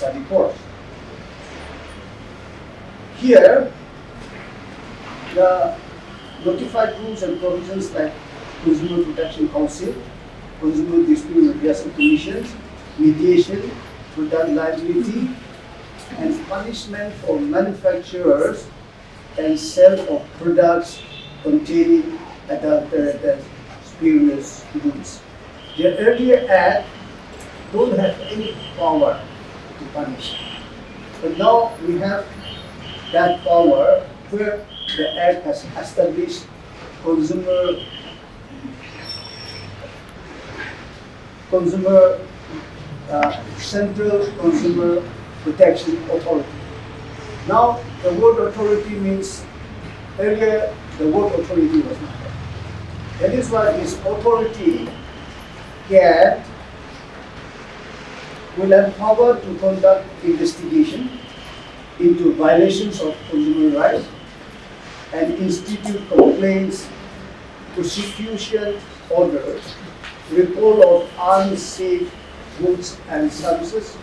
study course. Here, the notified rules and provisions like Consumer Protection Council, Consumer Dispute Redressal Commissions, mediation, product liability, and punishment for manufacturers and sale of products containing adulterated spurious goods. The earlier Act don't have any power to punish. But now we have that power where the Act has established Central Consumer Protection Authority. Now the word authority means earlier the word authority was not there. That is why this authority will have power to conduct investigation into violations of consumer rights and institute complaints, prosecution orders, recall of unsafe goods and services,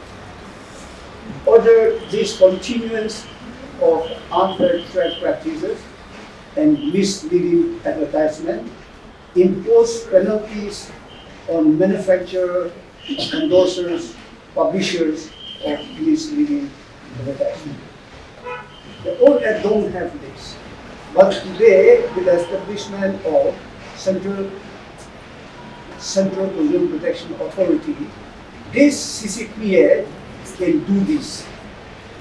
order discontinuance of unfair trade practices and misleading advertisement, impose penalties on manufacturers, endorsers, publishers of misleading advertisement. The old Act don't have this, but today with the establishment of Central Consumer Protection Authority, this CCPA can do this.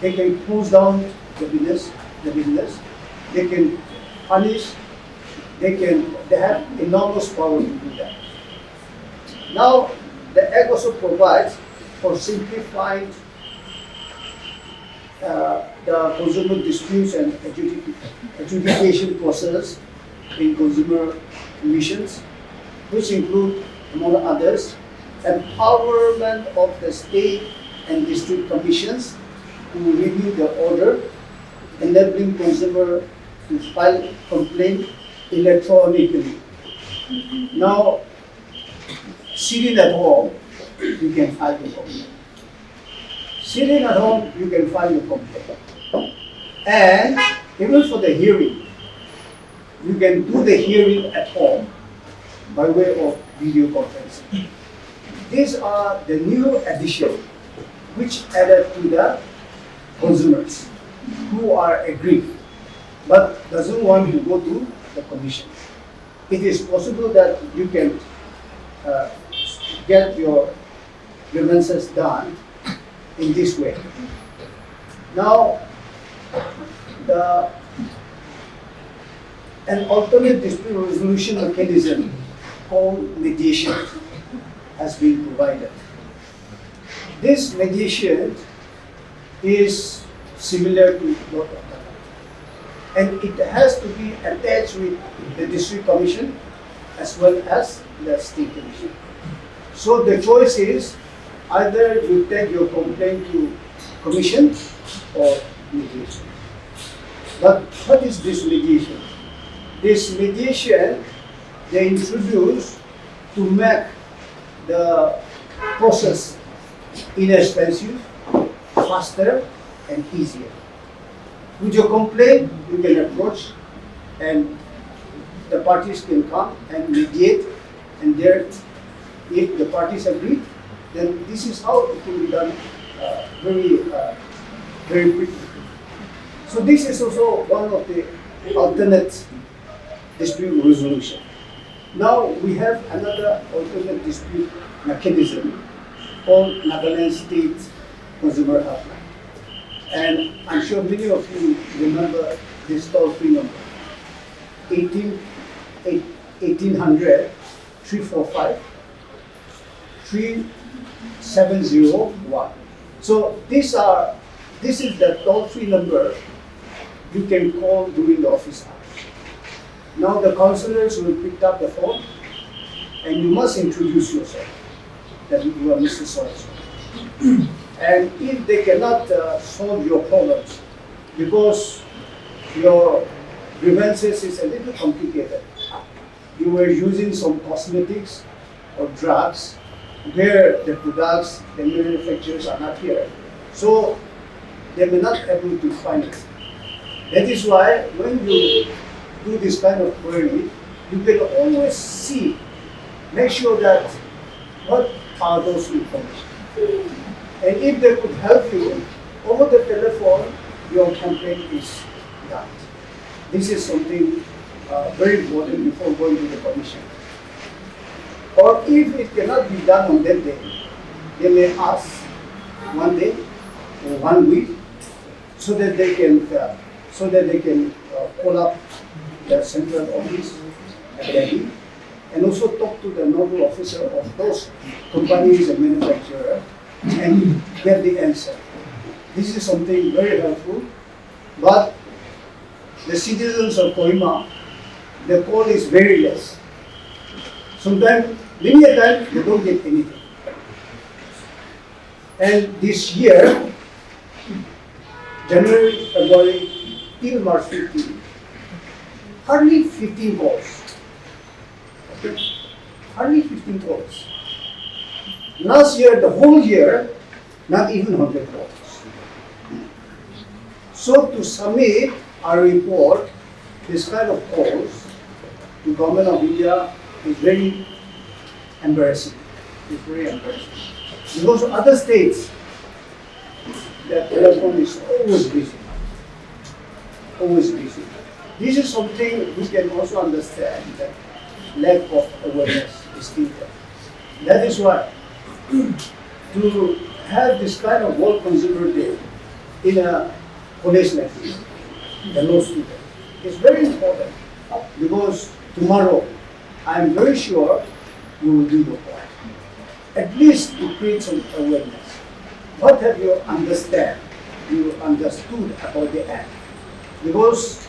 They can close down the business, they can punish, they have enormous power to do that. Now, the Act also provides for simplified the consumer disputes and adjudication process in consumer commissions, which include, among others, empowerment of the state and district commissions to review the order, enabling consumer to file complaint electronically. Now, sitting at home, you can file the complaint. Sitting at home, you can file your complaint. And even for the hearing, you can do the hearing at home by way of video conferencing. These are the new addition which added to the consumers who are aggrieved but doesn't want to go to the commission. It is possible that you can get your grievances done in this way. Now, an alternate dispute resolution mechanism called mediation has been provided. This mediation is similar to what of that, and it has to be attached with the district commission as well as the state commission. So the choice is either you take your complaint to commission or mediation. But what is this mediation? This mediation they introduce to make the process inexpensive, faster, and easier. With your complaint, you can approach and the parties can come and mediate, and there, if the parties agree, then this is how it will be done very quickly. So this is also one of the alternate dispute resolution. Now we have another alternate dispute mechanism called Nagaland State Consumer Helpline. And I'm sure many of you remember this toll-free number, 1800 345 3701. So this is the toll-free number you can call during the office hours. Now the counselors will pick up the phone and you must introduce yourself that you are Mr. So-and-so. And if they cannot solve your problems because your grievances is a little complicated, you were using some cosmetics or drugs where the products, the manufacturers are not here. So they may not able to find it. That is why when you do this kind of query, you can always see, make sure that what are those information. And if they could help you, over the telephone, your complaint is done. This is something very important before going to the commission. Or if it cannot be done on that day, they may ask one day or 1 week so that they can call up the central office at Delhi and also talk to the nodal officer of those companies and manufacturers and get the answer. This is something very helpful, but the citizens of Kohima, the call is very less. Sometimes, many a time, they don't get anything. And this year, January, February, till March 15, hardly 15 calls. Okay? Hardly 15 calls. Last year, the whole year, not even 100 calls. So to submit our report, this kind of calls to Government of India is very embarrassing. It's very embarrassing. Because other states, their telephone is always busy. Always busy. This is something we can also understand that lack of awareness is still there. That is why to have this kind of World Consumer Day in a college like this, the law student, is very important because tomorrow I am very sure you will do your part. At least to create some awareness. What have you understood about the act? Because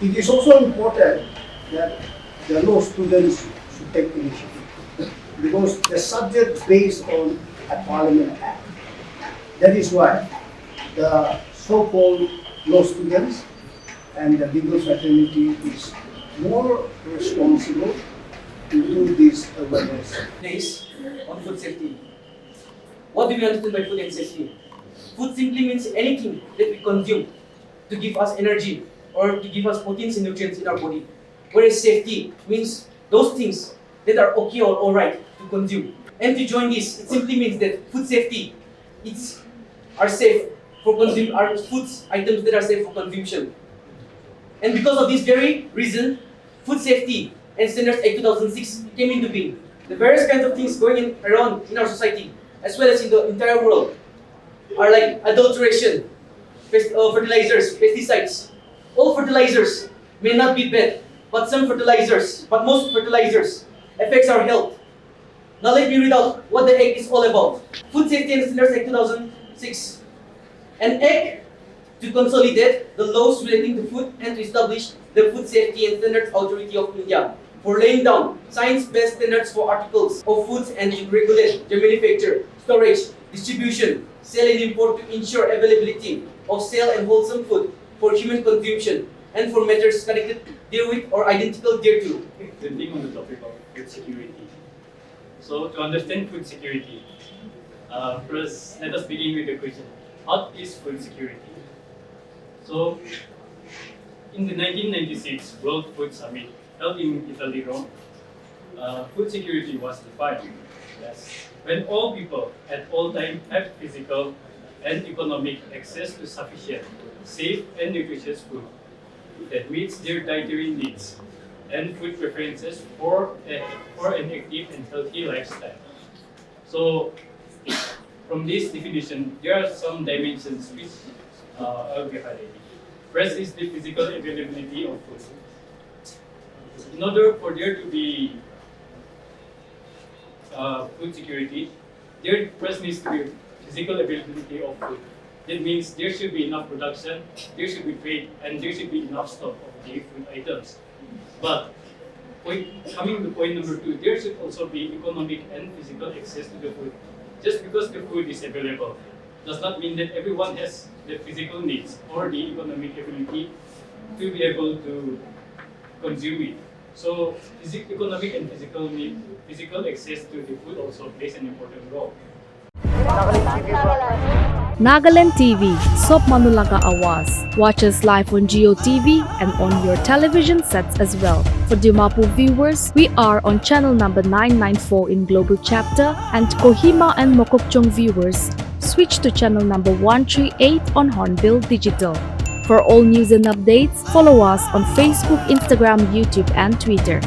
it is also important that the law students should take initiative. Because the subject based on a Parliament Act. That is why the so-called law students and the legal fraternity is more responsible to do this awareness. Place on food safety. What do we understand by food and safety? Food simply means anything that we consume to give us energy or to give us proteins and nutrients in our body. Whereas safety means those things that are okay or alright to consume. And to join this, it simply means that food safety are safe for consume are foods items that are safe for consumption. And because of this very reason, Food Safety and Standards Act 2006 came into being. The various kinds of things going around in our society, as well as in the entire world, are like adulteration, fertilizers, pesticides. All fertilizers may not be bad, but most fertilizers affects our health. Now let me read out what the Act is all about. Food Safety and Standards Act 2006. An Act to consolidate the laws relating to food and to establish the Food Safety and Standards Authority of India for laying down science-based standards for articles of foods and to regulate the manufacture, storage, distribution, sale and import to ensure availability of sale and wholesome food for human consumption and for matters connected therewith or identical thereto. The thing on the topic of food security. So to understand food security, first let us begin with the question, what is food security? So in the 1996 World Food Summit held in Italy, Rome, food security was defined as when all people at all times have physical and economic access to sufficient, safe and nutritious food that meets their dietary needs and food preferences for an active and healthy lifestyle. So from this definition, there are some dimensions which I'll be highlighting. First is the physical availability of food. In order for there to be food security, there first needs to be physical availability of food. That means there should be enough production, there should be trade, and there should be enough stock of the food items. But coming to point number 2, there should also be economic and physical access to the food. Just because the food is available does not mean that everyone has the physical needs or the economic ability to be able to consume it. So economic and physical access to the food also plays an important role. Nagaland Nagaland TV, Sop Manulaga Awas. Watch us live on Geo TV and on your television sets as well. For Dimapu viewers, we are on channel number 994 in Global Chapter, and Kohima and Mokokchung viewers, switch to channel number 138 on Hornbill Digital. For all news and updates, follow us on Facebook, Instagram, YouTube, and Twitter.